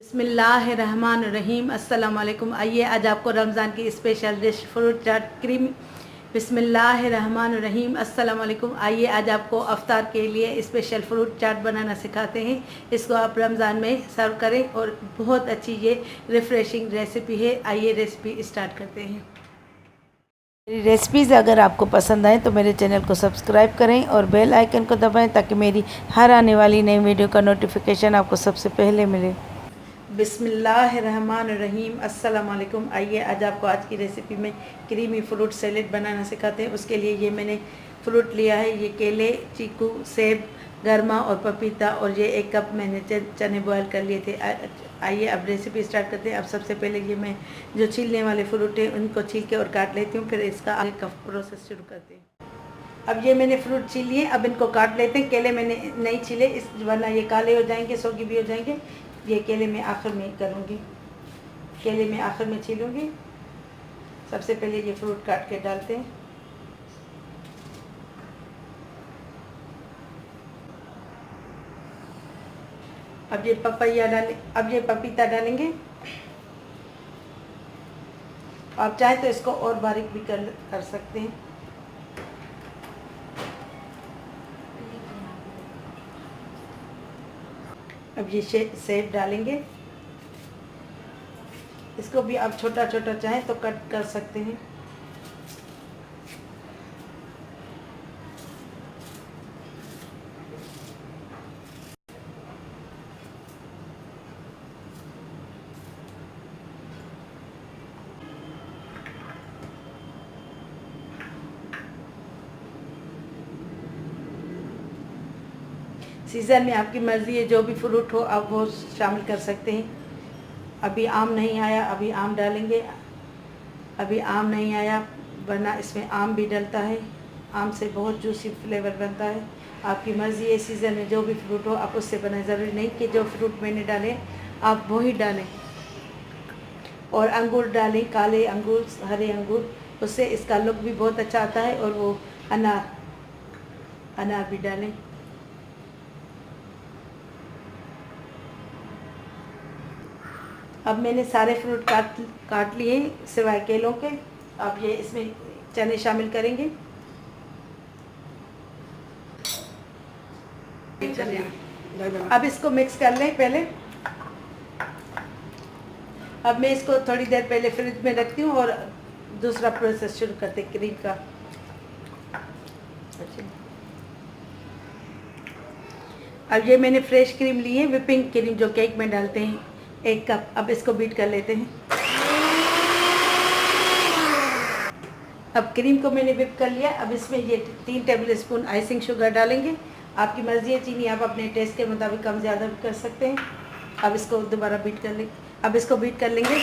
बिस्मिल्लाहिर्रहमानिर्रहीम। अस्सलाम वालेकुम। आइए आज आपको रमज़ान की स्पेशल डिश फ्रूट चाट क्रीम। बिस्मिल्लाहिर्रहमानिर्रहीम। अस्सलाम वालेकुम। आइए आज आपको अफ्तार के लिए स्पेशल फ्रूट चाट बनाना सिखाते हैं। इसको आप रमज़ान में सर्व करें और बहुत अच्छी ये रिफ़्रेशिंग रेसिपी है। आइए रेसिपी स्टार्ट करते हैं। मेरी रेसिपीज़ अगर आपको पसंद आए तो मेरे चैनल को सब्सक्राइब करें और बेल आइकन को दबाएं ताकि मेरी हर आने वाली नई वीडियो का नोटिफिकेशन आपको सबसे पहले मिले। बिस्मिल्लाहिर्रहमानिर्रहीम। अस्सलाम वालेकुम। आइए आज की रेसिपी में क्रीमी फ्रूट सैलेड बनाना सिखाते हैं। उसके लिए ये मैंने फ्रूट लिया है, ये केले, चीकू, सेब, गरमा और पपीता, और ये 1 कप मैंने चने बॉयल कर लिए थे। आइए अब रेसिपी स्टार्ट करते हैं। अब सबसे पहले ये मैं जो छीलने वाले फ्रूट हैं उनको छील के और काट लेती हूँ, फिर इसका आगे का प्रोसेस शुरू करते हैं। अब ये मैंने फ्रूट छील लिए, अब इनको काट लेते हैं। केले मैंने नहीं छीले वरना ये काले हो जाएंगे, सौगी भी हो जाएंगे। ये केले मैं आखिर में करूँगी, केले मैं आखिर में छीलूँगी। सबसे पहले ये फ्रूट काट के डालते हैं। अब ये पपैया डालें, अब ये पपीता डालेंगे। आप चाहे तो इसको और बारीक भी कर सकते हैं। अब ये सेब डालेंगे, इसको भी आप छोटा छोटा चाहें तो कट कर सकते हैं। सीज़न में आपकी मर्ज़ी है, जो भी फ्रूट हो आप वो शामिल कर सकते हैं। अभी आम नहीं आया, अभी आम डालेंगे। अभी आम नहीं आया वरना इसमें आम भी डलता है। आम से बहुत जूसी फ्लेवर बनता है। आपकी मर्ज़ी है, सीज़न में जो भी फ्रूट हो आप उससे बनाएं। ज़रूरी नहीं कि जो फ्रूट मैंने डाले आप वो ही डालें। और अंगूर डालें, काले अंगूर, हरे अंगूर, उससे इसका लुक भी बहुत अच्छा आता है। और वो अनार भी डालें। अब मैंने सारे फ्रूट काट लिए सिवाय केलों के। अब ये इसमें चने शामिल करेंगे। अब इसको मिक्स कर लें पहले। अब मैं इसको थोड़ी देर पहले फ्रिज में रखती हूँ और दूसरा प्रोसेस शुरू करते हैं क्रीम का। अब ये मैंने फ्रेश क्रीम ली है, विपिंग क्रीम जो केक में डालते हैं, 1 कप। अब इसको बीट कर लेते हैं। अब क्रीम को मैंने विप कर लिया। अब इसमें ये 3 टेबल स्पून आइसिंग शुगर डालेंगे। आपकी मर्ज़ी है, चीनी आप अपने टेस्ट के मुताबिक कम ज़्यादा भी कर सकते हैं। अब इसको दोबारा बीट कर लेंगे। अब इसको बीट कर लेंगे।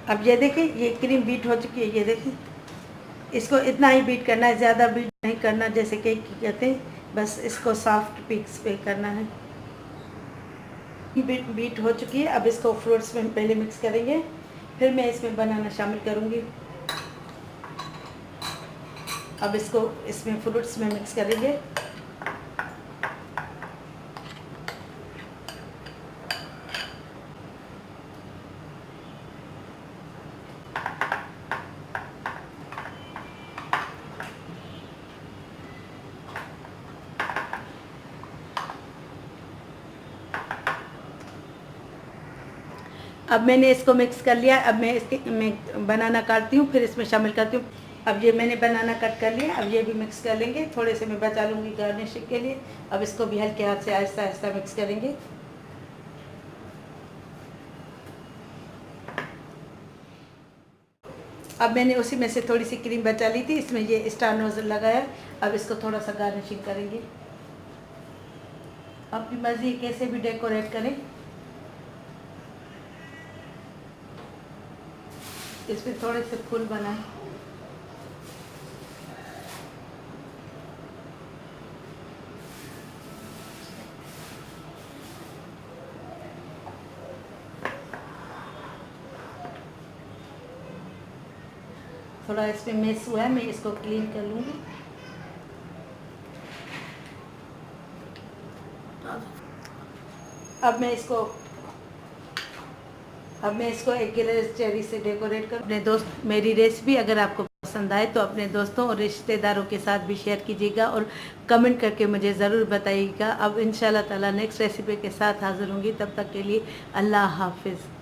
अब ये देखें, ये क्रीम बीट हो चुकी है। ये देखें, इसको इतना ही बीट करना है, ज़्यादा बीट नहीं करना जैसे केक कहते हैं। बस इसको सॉफ्ट पीक्स पे करना है। बीट हो चुकी है। अब इसको फ्रूट्स में पहले मिक्स करेंगे, फिर मैं इसमें बनाना शामिल करूँगी। अब इसको इसमें फ्रूट्स में मिक्स करेंगे। अब मैंने इसको मिक्स कर लिया। अब मैं बनाना काटती हूँ, फिर इसमें शामिल करती हूँ। अब ये मैंने बनाना कट कर लिया। अब ये भी मिक्स कर लेंगे। थोड़े से मैं बचा लूँगी गार्निशिंग के लिए। अब इसको भी हल्के हाथ से आहिस्ता आहिस्ता मिक्स करेंगे। अब मैंने उसी में से थोड़ी सी क्रीम बचा ली थी, इसमें ये स्टार नोजल लगाया। अब इसको थोड़ा सा गार्निशिंग करेंगे। आपकी मर्ज़ी कैसे भी डेकोरेट करें। इसमें थोड़े से फूल बनाएं। थोड़ा इसमें मेस हुआ है, मैं इसको क्लीन कर लूँगी। अब मैं इसको एक गिलास चेरी से डेकोरेट कर। अपने दोस्त, मेरी रेसिपी अगर आपको पसंद आए तो अपने दोस्तों और रिश्तेदारों के साथ भी शेयर कीजिएगा और कमेंट करके मुझे ज़रूर बताइएगा। अब इंशाल्लाह ताला नेक्स्ट रेसिपी के साथ हाज़िर होंगी, तब तक के लिए अल्लाह हाफिज़।